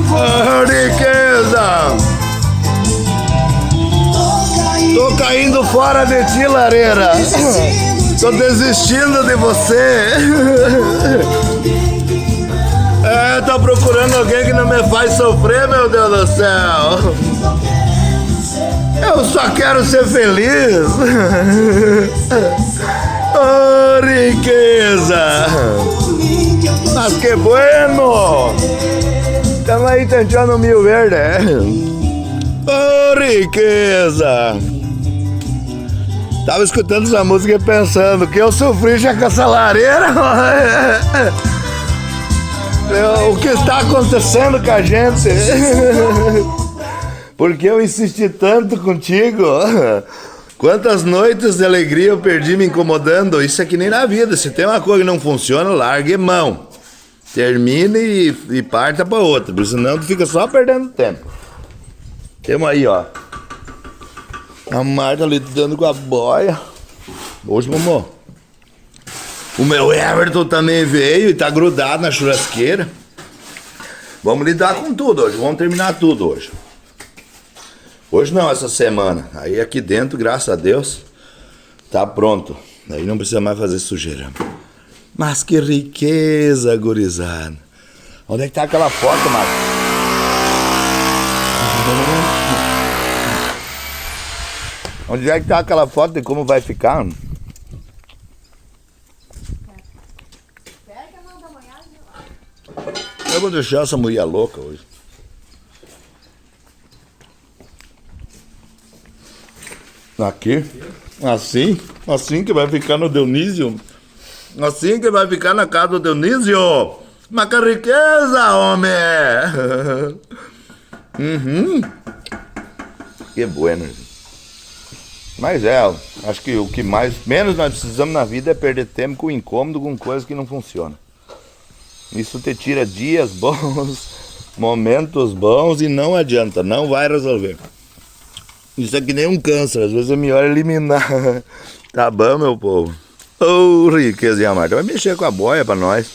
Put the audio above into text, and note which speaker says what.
Speaker 1: Oh, riqueza! Tô caindo fora de ti, lareira. Tô desistindo de você. É, tô procurando alguém que não me faz sofrer, meu Deus do céu. Eu só quero ser feliz. Oh, riqueza. Mas que bueno. Estamos aí tentando mil verde. Oh, riqueza. Tava escutando essa música e pensando que eu sofri já com essa lareira. O que está acontecendo com a gente? Porque eu insisti tanto contigo. Quantas noites de alegria eu perdi me incomodando. Isso é que nem na vida. Se tem uma coisa que não funciona, largue mão. Termine e parta para outra. Porque senão tu fica só perdendo tempo. Temos aí, ó. A Marta ali dando com a boia. Hoje, mamô. O meu Everton também veio e tá grudado na churrasqueira. Vamos lidar com tudo hoje. Vamos terminar tudo hoje. Hoje não, essa semana. Aí aqui dentro, graças a Deus, tá pronto. Aí não precisa mais fazer sujeira. Mas que riqueza, gurizada. Onde é que tá aquela foto, Marta? Onde é que tá aquela foto de como vai ficar? Eu vou deixar essa mulher louca hoje. Aqui? Assim que vai ficar no Dionísio? Assim que vai ficar na casa do Dionísio? Mas que riqueza, homem! Que bueno. Mas acho que o que menos nós precisamos na vida é perder tempo com incômodo, com coisas que não funcionam. Isso te tira dias bons, momentos bons e não adianta, não vai resolver. Isso é que nem um câncer, às vezes é melhor eliminar. Tá bom, meu povo? Ô, riqueza e a Marta vai mexer com a boia pra nós.